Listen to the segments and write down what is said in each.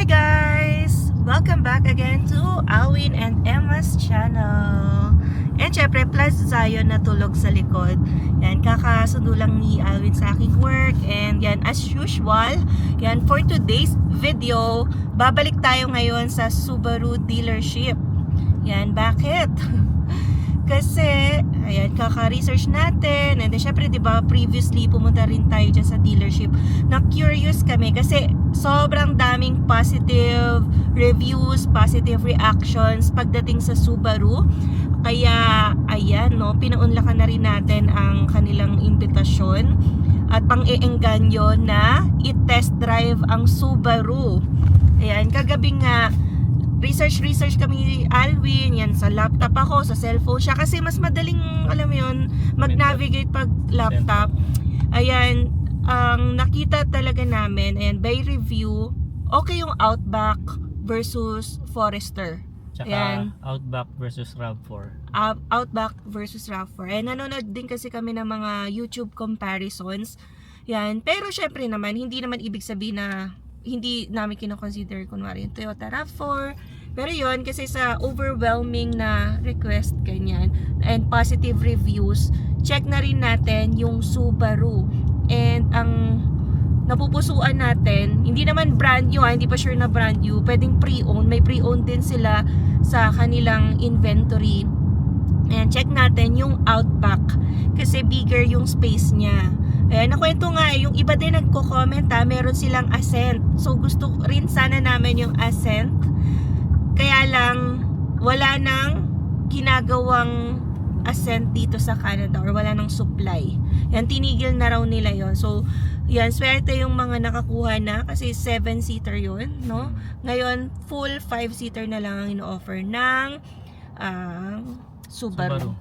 Hi guys! Welcome back again to Alwin and Emma's channel. And syempre, plus Zion natulog sa likod. Yan, kakasundo lang ni Alwin sa aking work. And yan, as usual, yan, for today's video, babalik tayo ngayon sa Subaru dealership. Yan, bakit? Kasi, ayan, kaka-research natin. And then, syempre, diba, previously, pumunta rin tayo dyan sa dealership. Na-curious kami kasi sobrang daming positive reviews, positive reactions pagdating sa Subaru. Kaya, ayan, no, pinaunlakan na rin natin ang kanilang imbitasyon at pang-iengganyo na i-test drive ang Subaru. Ayan, kagabi nga, research kami Alwin, yan sa laptop ako, sa cellphone siya kasi mas madaling, alam mo yun, mag-navigate pag laptop. Ayan, ang nakita talaga namin, ayan, by review, okay yung Outback versus Forester. Tsaka ayan, Outback versus RAV4. Outback versus RAV4. Ayan, nanonood din kasi kami ng mga YouTube comparisons. Yan, pero syempre naman, hindi naman ibig sabihin na hindi namin kinoconsider kunwari yung Toyota RAV4. Pero yon kasi sa overwhelming na request ganyan and positive reviews, check na rin natin yung Subaru. And ang napupusuan natin, hindi naman brand new, hindi pa sure na brand new, pwedeng pre-owned, may pre-owned din sila sa kanilang inventory. And check natin yung Outback kasi bigger yung space niya. Ayan, nakwento nga, yung iba din nagko-comment meron silang Ascent. So gusto rin sana namin yung Ascent. Kaya lang, wala nang ginagawang Ascent dito sa Canada or wala nang supply. Yan, tinigil na raw nila yon. So, yan, swerte yung mga nakakuha na kasi 7-seater yun, no? Ngayon, full 5-seater na lang ang ino-offer ng Subaru.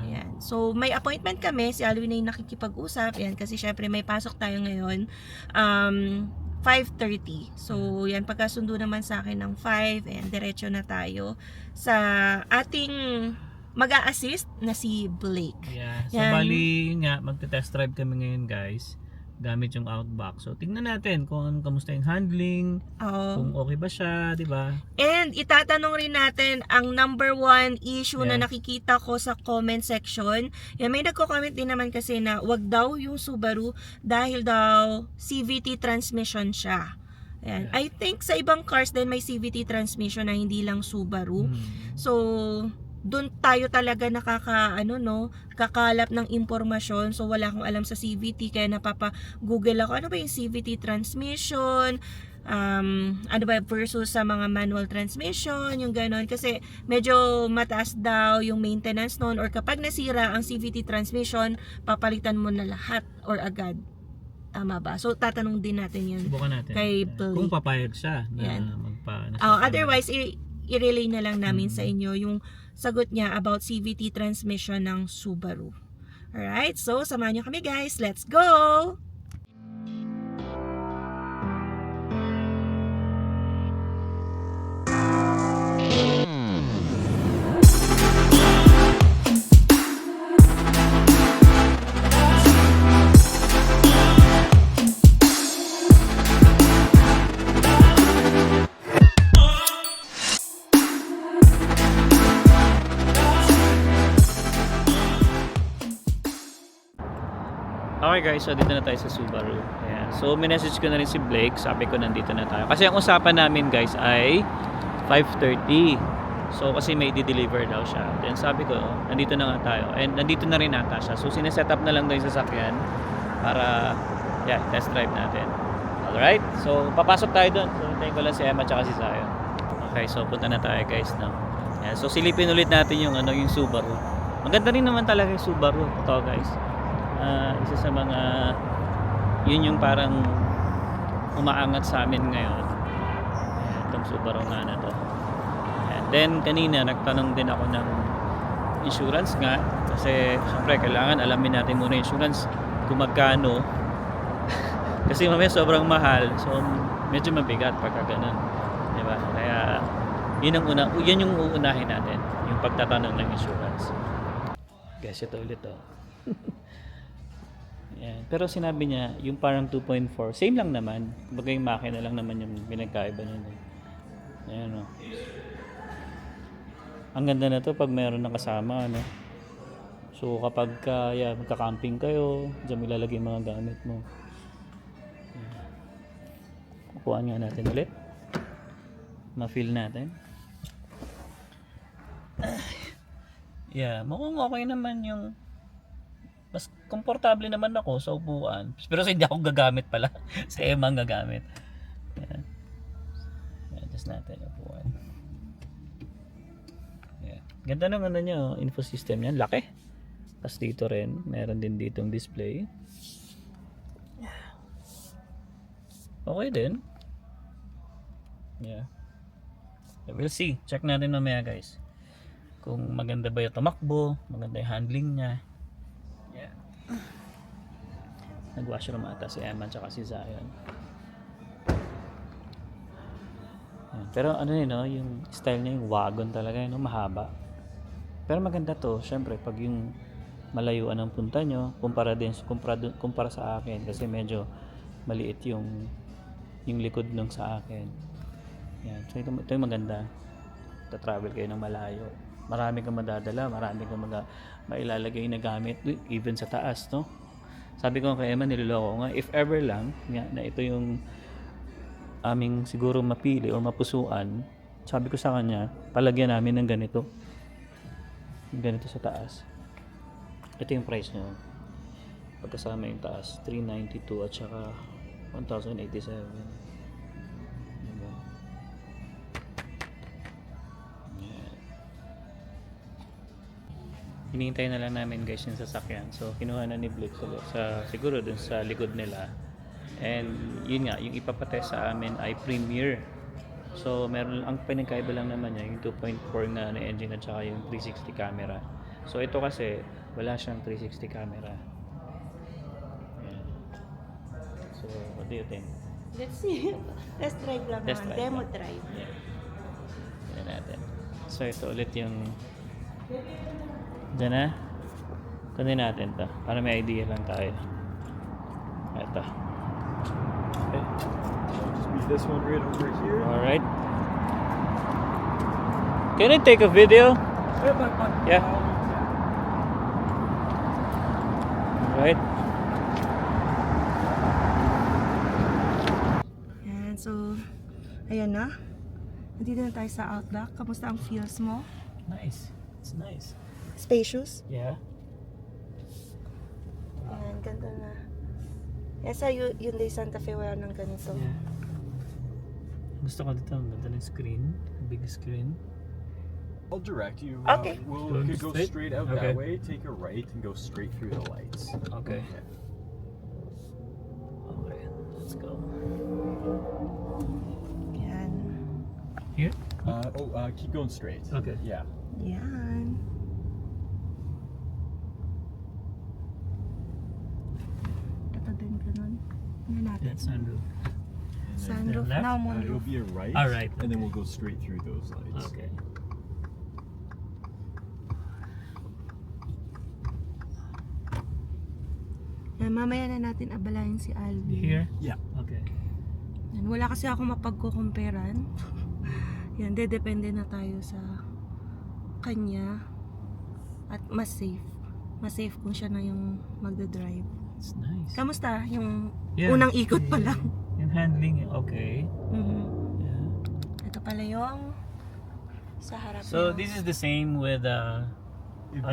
Ayan. So, may appointment kami. Si Alwin ay nakikipag-usap. Ayan, kasi syempre may pasok tayo ngayon. 5:30. So, yan. Pagkasundo naman sa akin ng 5. Ayan, diretso na tayo sa ating mag-a-assist na si Blake. Yeah. So, yan. bali nga, magte-test drive kami ngayon, guys. Gamit yung Outback. So, tingnan natin kung kamusta yung handling, kung okay ba siya, di ba? And itatanong rin natin ang number one issue na nakikita ko sa comment section. Yan, may nagko-comment din naman kasi na wag daw yung Subaru dahil daw CVT transmission siya. Ayan. I think sa ibang cars din may CVT transmission na hindi lang Subaru. So, doon tayo talaga kakalap ng impormasyon. So wala akong alam sa CVT kaya napapa-google ako ano ba yung CVT transmission, ano ba versus sa mga manual transmission, yung ganon, kasi medyo mataas daw yung maintenance noon, or kapag nasira ang CVT transmission, papalitan mo na lahat or agad. Tama ba? So tatanong din natin yan. Subukan natin kay Blake. kung papayag siya na otherwise i-relay na lang namin sa inyo yung sagot niya about CVT transmission ng Subaru. Alright, so samahan niyo kami guys. Let's go! Okay guys, so dito na tayo sa Subaru. Ayan. So minessage ko na rin si Blake, sabi ko nandito na tayo. Kasi ang usapan namin guys ay 5:30. So kasi may i-deliver daw siya. Then sabi ko, nandito na nga tayo. And nandito na rin ata siya. So sineset up na lang daw yung sasakyan para test drive natin. Alright, so papasok tayo doon. So hintayin ko lang si Emma at si Zion. Okay, so punta na tayo guys. No? Ayan. So silipin ulit natin yung Subaru. Maganda rin naman talaga yung Subaru. Ito guys. Isa sa mga yun yung parang umaangat sa amin ngayon. Ayan, itong Subaru nga na to. And then kanina nagtanong din ako ng insurance nga kasi syempre kailangan alamin natin muna insurance kung magkano. Kasi mamaya sobrang mahal, so medyo mabigat pagka ganun, di ba? Kaya yun yung uunahin natin, yung pagtatanong ng insurance. Guys, ito ulit Yan. Pero sinabi niya, yung parang 2.4, same lang naman. Kumbaga yung makina lang naman yung pinagkaiba nun. Ayan o. Ang ganda na to pag mayroon ng kasama, ano. So kapag magka-camping kayo, diyan ilalagay yung mga gamit mo. Kukuhaan nga natin ulit. Ma-feel natin. Yeah, mukhang okay naman yung mas komportable naman ako sa upuan. Pero hindi ako gagamit pala. Si Emma ang gagamit. Yan. Adjust natin yung upuan. Yan. Ganda ng ano niya, info system niya. Laki. Tapos dito rin, meron din ditong display. Okay din. Yeah. We'll see. Check natin mamaya guys. Kung maganda ba yung tumakbo, maganda yung handling niya. Yeah. Nag-washroom ata si Emma at si Zion. Yan. Pero ano yun, no? Yung style niya, yung wagon talaga yun, no? Mahaba. Pero maganda to, syempre, pag yung malayuan ang punta nyo, kumpara sa akin, kasi medyo maliit yung likod nung sa akin. Yan. So ito yung maganda. Ta-travel kayo ng malayo. Marami kang madadala, marami kang mailalagay na gamit, even sa taas, no? Sabi ko kay Emma, niloloko ko nga, if ever lang, na ito yung aming siguro mapili o mapusuan, sabi ko sa kanya, palagyan namin ng ganito. Yung ganito sa taas. Ito yung price nyo. Pagkasama yung taas, $392 at saka $1,087. Hinihintay na lang namin guys yung sasakyan. So kinuha na ni Blake siguro dun sa likod nila. And yun nga, yung ipapatest sa amin ay Premier. So meron ang pinagkaiba lang naman niya yung 2.4 na engine at saka yung 360 camera. So ito kasi wala siyang 360 camera. Ayan. So what do you think? Let's see. Test drive lang Test naman. drive Demo lang. drive. Yeah. Ayan natin. So ito ulit yung dyan na. Kunin natin to para may idea lang tayo. Ito. Okay. Just be this one right over here. Alright. Can I take a video? Yeah. Alright. Yan, so, ayan na. Nandito na tayo sa Outback. Kamusta ang feels mo? Nice. It's nice. Spacious? Yeah. Ayan, ganda na. Yan sa Hyundai Santa Fe, wala nang ganito. Yeah. Gusto ko dito. Ang ganda ng screen. Big screen. I'll direct you. Okay. We'll Going go straight? straight out Okay. that way, take a right, and go straight through the lights. Okay. Okay. Let's go. Yan. Here? Keep going straight. Okay. Yeah. Yan. Ito din ganun. Ano natin? That's sunroof. Sunroof. left? Now It'll moonroof. be a right. All right. And then we'll go straight through those lights. Okay. Yan, mamaya na natin abalayin si Alvin. Here? Yeah. Okay. Yan, wala kasi ako mapagkukumperan. Yan, depende na tayo sa kanya. At mas safe. Mas safe kung siya na yung magdadrive. It's nice. Kamusta? Yung Yeah. unang ikot pa lang. Yung handling, okay. Mhm. Yeah. Ito pala yung sa harap So niya. this is the same with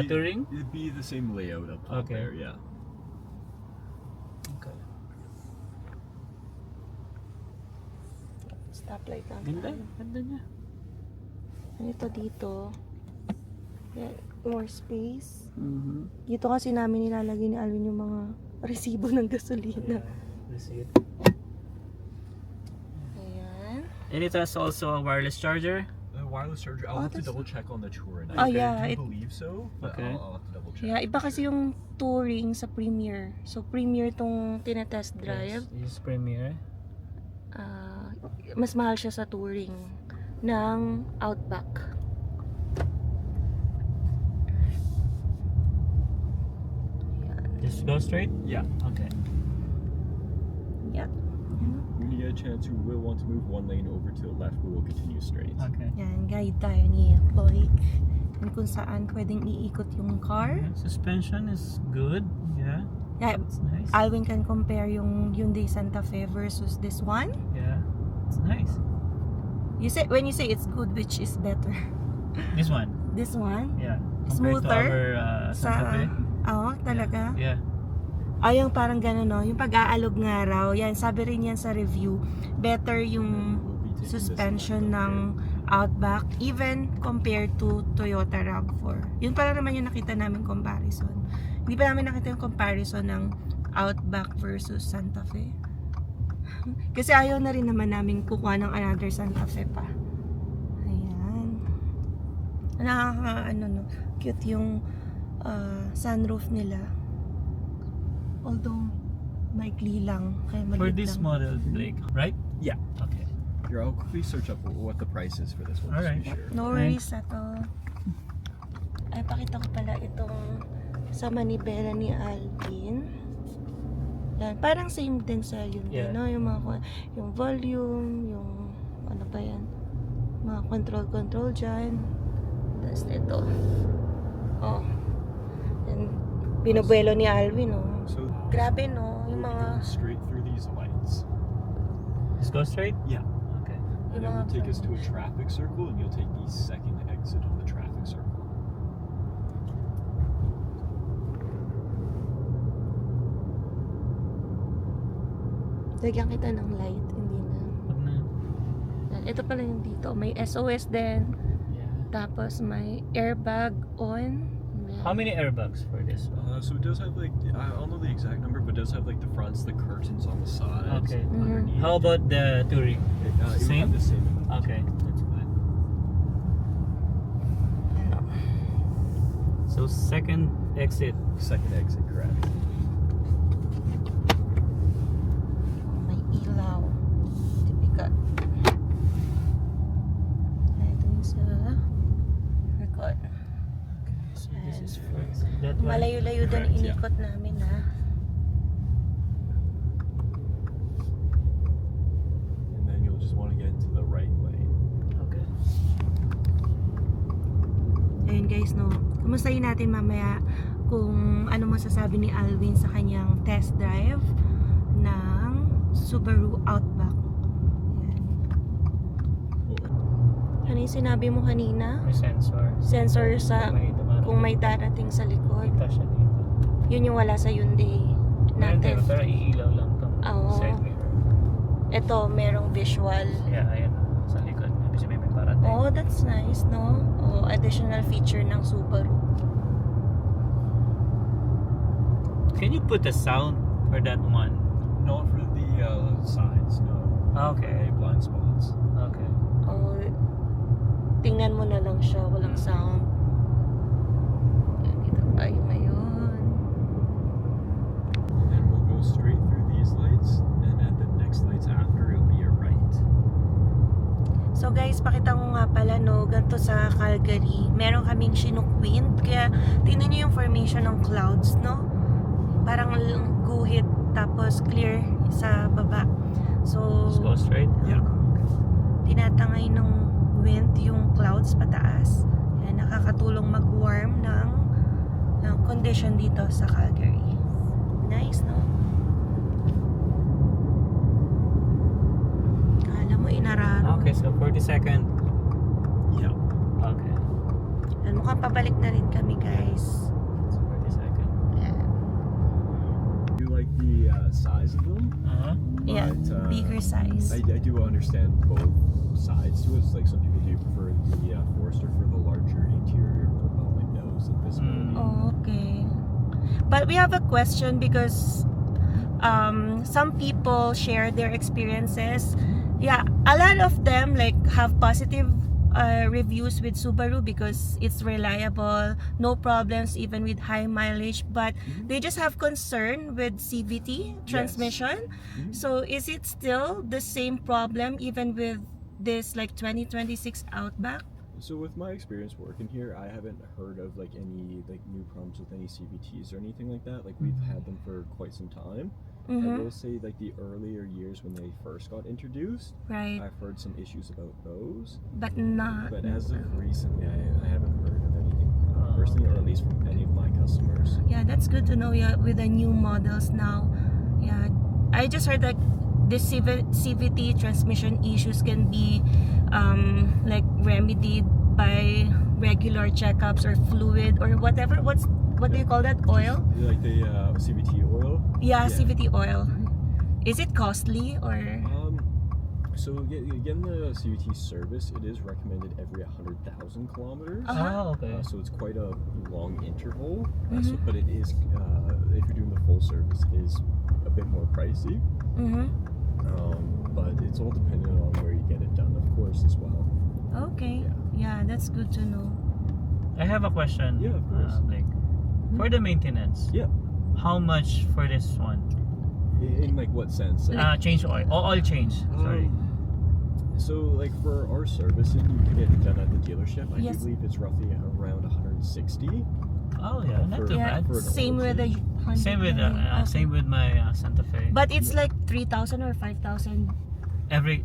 Touring? It'd be the same layout up top Okay. there. Yeah. Okay. Stoplight lang. Ganda, tayo. ganda niya. Ito dito. Yan, more space. Mm-hmm. Dito kasi namin nilalagay ni Alvin yung mga resibo ng gasolina. Receipt. Ayan. And it has also a wireless charger. The wireless charger. Oh, I'll have to that's- double check on the Touring. Oh, I yeah, do it- believe so, but Okay. I'll have to double check. Yeah, iba kasi yung touring sa Premier. So Premier tong tinetest drive. Yes, use Premiere. Ah, mas mahal siya sa touring ng Outback. Ayan. Just go straight? Yeah. Okay. Yep. When you get a chance, you will want to move one lane over to the left, but we'll continue straight. Okay. Yan, guide tayo ni Blake. And kung saan pwedeng iikot yung car. Suspension is good. Yeah. Yeah, It's nice. Alvin can compare yung Hyundai Santa Fe versus this one. Yeah. It's nice. You say when you say it's good, which is better? This one. This one? Yeah. Smoother? Compared to our Santa Fe. Oo, talaga? Yeah. Ay, yung parang gano'n, no? Yung pag-aalog nga raw. Yan, sabi rin yan sa review. Better yung We'll be taking this suspension left, ng Outback even compared to Toyota RAV4. Yun pala naman yung nakita namin comparison. Hindi pa namin nakita yung comparison ng Outback versus Santa Fe. Kasi ayaw na rin naman namin kukuha ng another Santa Fe pa. Ayan. Ano, no? Cute yung sunroof nila. Although, maikli lang. Kaya For maliit this lang. model, Blake, right? Yeah. Okay. Here, I'll quickly search up what the price is for this one. Alright. Just to be sure. No worries, Sato. Ay, pakita ko pala itong sa manibela ni Alvin. Yan, parang same din sa yun, Yeah. no? Yung mga, yung volume, yung, ano ba yan? Mga control dyan. Tapos ito. Oh. Yan, binubuelo ni Alvin, oh. So, Grabe, no? Yung we'll be mga, going straight through these lights. Let's go straight? Yeah. Okay. And it will take us to a traffic circle, and you'll take the second exit on the traffic circle. lagyan kita ng light, hindi na. Wag na. Yan, ito pala yung dito. May SOS din. Yeah. Tapos may airbag on. How many airbags for this one? So it does have like, I don't know the exact number, but it does have like the fronts, the curtains on the sides. Okay. Underneath. How about the touring? It will Same? have the same amount. Okay, that's good. So second exit. Second exit, correct. May ilaw. Typical. Ito yung sa record. So this is first. That one. Malayo-layo doon Correct, yeah. inikot namin, ha. And then you'll just want to get into the right lane. Okay. Ayun guys, no. Kumustahin natin mamaya kung ano masasabi ni Alvin sa kanyang test drive ng Subaru Outback. Ayan. Ano yung sinabi mo kanina? May sensor. Sensor sa May dumarating. kung may darating sa likod. Kita siya dito. Yun yung wala sa Hyundai Meron natin. pero iilaw lang to. Oo. Side mirror. Ito, merong visual. Yeah, ayan. Sa likod. Ibig sabihin may parating. Oh, that's nice, no? Oh, additional feature ng Subaru. Can you put a sound for that one? Not for the sides, no. Okay. Blind spots. Okay. Oh, tingnan mo na lang siya, walang sound. Yan, dito tayo ngayon. And then we'll go straight through these lights, and at the next lights after, it'll be a right. So guys, pakita ko nga pala, no, ganito sa Calgary, meron kaming Chinook wind, kaya tingnan nyo yung formation ng clouds, no? Parang guhit, tapos clear sa baba. So, Let's go straight. Yeah. tinatangay ng wind yung clouds pataas. Yan, nakakatulong mag-warm ng condition dito sa Calgary. Nice, no? Alam mo, inararo. Okay, so 42nd. Yeah. Okay. Yan, mukhang pabalik na rin kami, guys. So 42nd. Yan. You like the size of them? Uh-huh. Yeah, But, bigger size. I do understand both sides to it. It's like some people do prefer the Forester for the larger interior windows and visibility. Okay. But we have a question because some people share their experiences. Yeah, a lot of them like have positive reviews with Subaru because it's reliable, no problems even with high mileage, but they just have concern with CVT transmission. Mhm. So is it still the same problem even with this like 2026 Outback? So with my experience working here, I haven't heard of like any like new problems with any CVTs or anything like that. Like we've had them for quite some time. I Mm-hmm. will say like the earlier years when they first got introduced, Right. I've heard some issues about those. But not. But as of recently, I haven't heard of anything personally, or at least from any of my customers. Yeah, that's good to know. Yeah, with the new models now. Yeah, I just heard that the CVT transmission issues can be like remedied by regular checkups or fluid or whatever. What do you call that? Oil? Like the CVT oil. Yeah, Yeah. CVT oil. Is it costly or? So getting the CVT service, it is recommended every 100,000 kilometers. Uh-huh. Okay. So it's quite a long interval. Mhm. But it is, if you're doing the full service, it is a bit more pricey. Mm-hmm. But it's all dependent on where you get it done, of course, as well. Okay. Yeah, that's good to know. I have a question. Yeah, of course. Like, for the maintenance, Yeah. how much for this one? In like what sense? Change oil. Oil change. Sorry. So like for our service, if you can get it done at the dealership, I Yes. do believe it's roughly around 160. Oh yeah, not For- too Yeah, bad. for an same oil with the change. Honda. Same with Okay. same with my Santa Fe. But it's like 3,000 or 5,000. every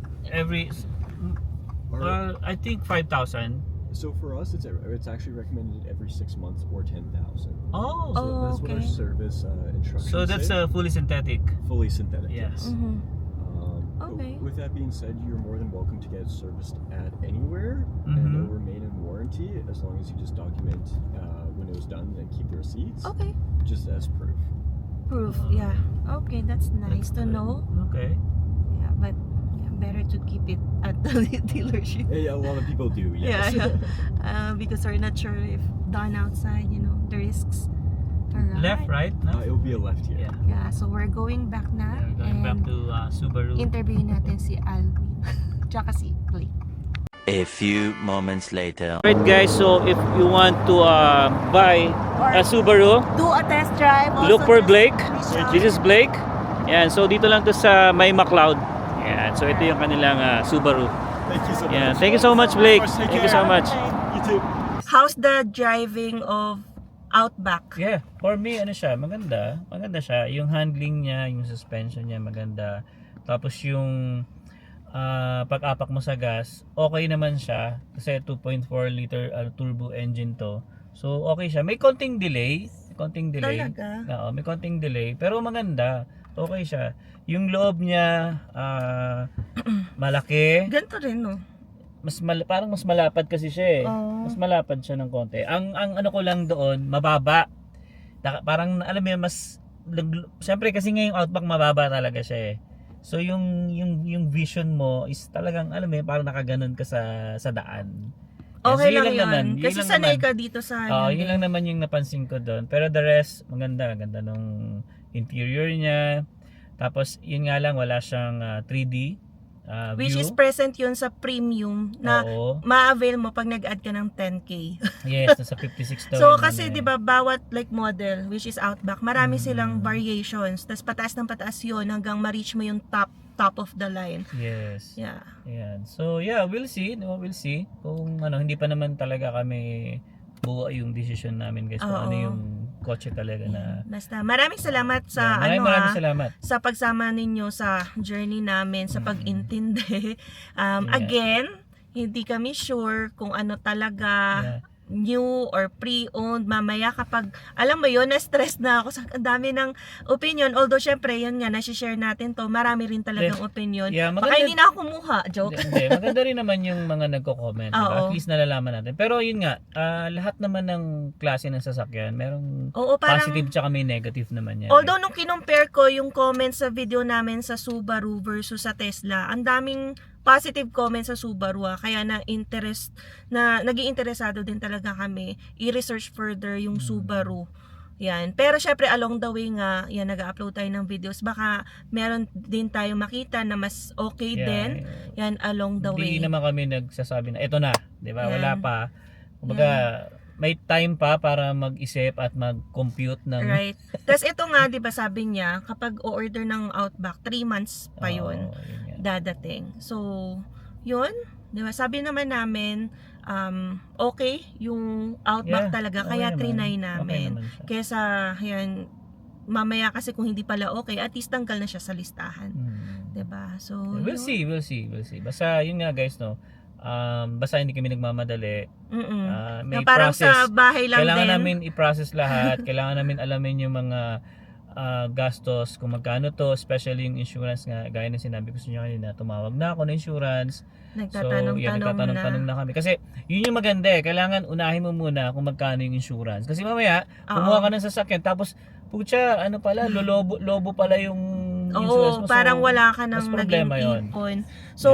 Our- well, I think 5,000. So for us, it's actually recommended every 6 months or 10,000. Oh. So Oh, that's what our okay. service instructions So that's say. fully synthetic. Fully synthetic. Yeah. Yes. Mm-hmm. But Okay. with that being said, you're more than welcome to get it serviced at anywhere, and Mhm. it'll remain in warranty as long as you just document when it was done and keep the receipts, Okay. just as proof. Proof. Yeah. Okay, that's nice to know. Okay. Yeah, but yeah, better to keep it at the dealership. Yeah, a lot of people do. Yes. Yeah. Because we're not sure if done outside, the risks. Alright. Left, right? No? It'll be a left here. Yeah. Yeah, so we're going back na. Yeah, going back and to Subaru. interviewin natin si Alvin. Tsaka si Blake. A few moments later. Right guys, so if you want to buy a Subaru, Do a test drive. Also look for just Blake. reach out. This is Blake. Yan, so dito lang to sa May McLeod. Yan, so ito yung kanilang Subaru. Thank you so much. Yan, thank you so much Blake. Of course, take Thank you care. so much. You too. How's the driving of Outback? Yeah, for me ano siya, maganda. Maganda siya. Yung handling niya, yung suspension niya maganda. Tapos yung pag-apak mo sa gas, okay naman siya kasi 2.4 liter turbo engine to. So okay siya. May konting delay, Talaga? Oo, may konting delay, pero maganda. Okay siya. Yung loob niya malaki. Ganito rin, no? Parang mas malapad kasi siya eh. Oo. Mas malapad siya ng konti. Ang ano ko lang doon, mababa. Parang alam mo yun, siyempre kasi ngayong Outback mababa talaga siya eh. So yung vision mo is talagang alam mo yun, parang nakaganon ka sa daan. Okay So, lang yun. naman, Kasi lang sanay naman. ka dito sa Yun lang naman yung napansin ko doon. Pero the rest, maganda. Ganda nung interior niya. Tapos yun nga lang, wala siyang 3D Which view. is present yun sa premium na Oo. ma-avail mo pag nag-add ka ng 10K. Yes, nasa 56 daw. So yun, kasi ano eh. 'di ba bawat like model which is Outback, marami silang variations. Tapos pataas ng pataas 'yon hanggang ma-reach mo yung top of the line. Yes. Yeah. Ayan. So yeah, we'll see. No, we'll see. Kung hindi pa naman talaga kami buo yung decision namin guys kung Oo. ano yung kotse talaga na. Basta maraming salamat sa Maraming salamat. sa pagsama ninyo sa journey namin sa pag-intindi. Yeah. Again, hindi kami sure kung ano talaga Yeah. new or pre-owned. Mamaya kapag, alam mo yun, na-stress na ako sa ang dami ng opinion. Although, syempre, yun nga, nasi-share natin to. Marami rin talagang opinion. Yeah, Baka maganda- hindi na ako kumuha. Joke. Hindi, maganda rin naman yung mga nagko-comment. Diba? Oo. At least nalalaman natin. Pero yun nga, lahat naman ng klase ng sasakyan, merong Oo, parang, positive tsaka may negative naman yan. although nung kinumpare ko yung comments sa video namin sa Subaru versus sa Tesla, ang daming positive comments sa Subaru kaya naging interesado din talaga kami i-research further yung Subaru. Yan. Pero syempre along the way nga, yan nag-upload tayo ng videos, baka meron din tayo makita na mas okay din. Yan along the way. Hindi naman kami nagsasabi na, eto na, di ba? Yan. Wala pa. Kumbaga, may time pa para mag-isip at mag-compute ng... Right. Tapos ito nga, 'di ba, sabi niya, kapag o-order ng Outback, 3 months pa 'yun Oo, yun nga. dadating. So, yun, di ba? Sabi naman namin, okay yung Outback Yeah, talaga, okay kaya naman. trinay Okay namin. naman siya. Kesa, yan, mamaya kasi kung hindi pala okay, at least tanggal na siya sa listahan. Diba? So, We'll see. Basta yun nga guys, no. Basta hindi kami nagmamadali. May na parang process. sa bahay lang Kailangan din. namin i-process lahat. Kailangan namin alamin yung mga gastos, kung magkano to, especially yung insurance nga. Gaya ng sinabi ko sa inyo kanina, tumawag na ako ng insurance. Nagtatanong na kami. Kasi yun yung maganda eh. Kailangan unahin mo muna kung magkano yung insurance. Kasi mamaya, kumuha ka ng sasakyan, tapos pucha, ano pala, lobo pala yung insurance mo. Oo, parang So, wala ka mas nang problema naging yun. ipon. So,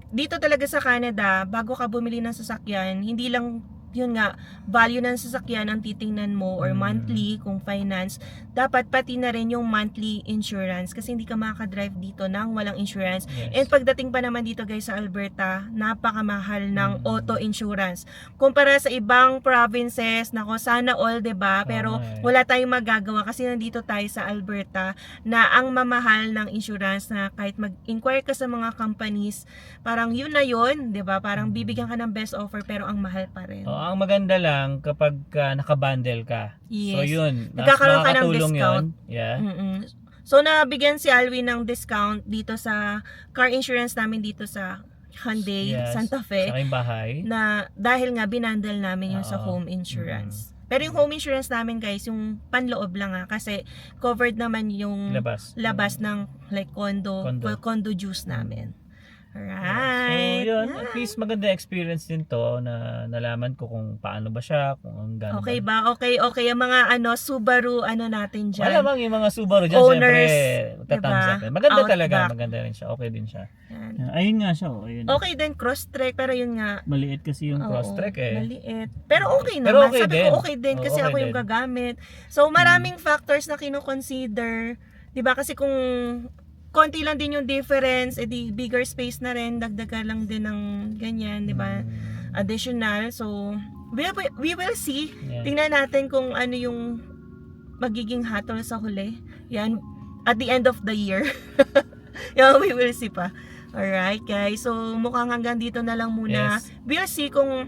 dito talaga sa Canada, bago ka bumili ng sasakyan, hindi lang yun nga, value ng sasakyan ang titingnan mo or monthly kung finance, dapat pati na rin yung monthly insurance kasi hindi ka makaka-drive dito nang walang insurance. Yes. And pagdating pa naman dito guys sa Alberta, napakamahal ng auto insurance. Kumpara sa ibang provinces, nako sana all, 'di ba? Pero wala tayong magagawa kasi nandito tayo sa Alberta na ang mamahal ng insurance na kahit mag-inquire ka sa mga companies, parang yun na yun, 'di ba? Parang bibigyan ka ng best offer pero ang mahal pa rin. Ang maganda lang kapag naka-bundle ka. Yes. So yun, Nagkakaroon ka ng makakatulong discount. yun. Yeah. So nabigyan si Alwin ng discount dito sa car insurance namin dito sa Hyundai Santa Fe. Sa aking bahay. Na dahil nga binandle namin yung sa home insurance. Pero yung home insurance namin guys, yung panloob lang kasi covered naman yung labas ng like condo dues namin. Alright. So yun, at least maganda experience din to na nalaman ko kung paano ba siya, kung ang ganda. Okay ba? Okay. Ang mga Subaru natin dyan. Wala bang yung mga Subaru dyan, Owners, syempre, tatams diba? natin. Maganda Outback. talaga, maganda rin siya. Okay din siya. Yan. Ayun nga siya, ayun. Okay din cross-track, pero yun nga. Maliit kasi yung cross-track eh. Maliit. Pero okay Pero naman. okay Sabi din. ko okay din kasi Okay ako yung din. gagamit. So maraming factors na kino-consider. 'Di ba? Kasi kung konti lang din yung difference, edi bigger space na rin, dagdagan lang din ng ganyan, 'di ba? Additional. So we will see. Yeah. Tingnan natin kung ano yung magiging hatol sa huli. Yan at the end of the year. Yan, we will see pa. Alright guys, so mukhang hanggang dito na lang muna. Yes. We'll see kung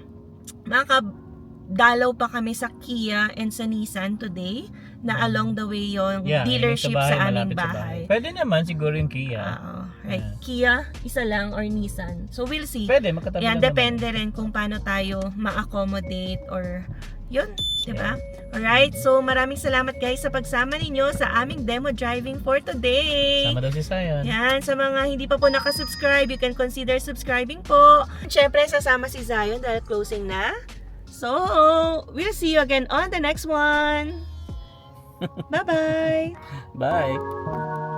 makadalaw pa kami sa Kia and sa Nissan today na along the way yung dealership yung sa aming malapit bahay. Pwede naman siguro yung Kia. Right. Kia, isa lang or Nissan. So we'll see. Pwede, magkatabi Yan, lang depende rin kung paano tayo ma-accommodate or yun, diba? Alright, so maraming salamat guys sa pagsama ninyo sa aming demo driving for today. Sama daw si Sayan. Yan, sa mga hindi pa po nakasubscribe, you can consider subscribing po. Siyempre, sasama si Zion dahil closing na. So, we'll see you again on the next one. Bye-bye! Bye!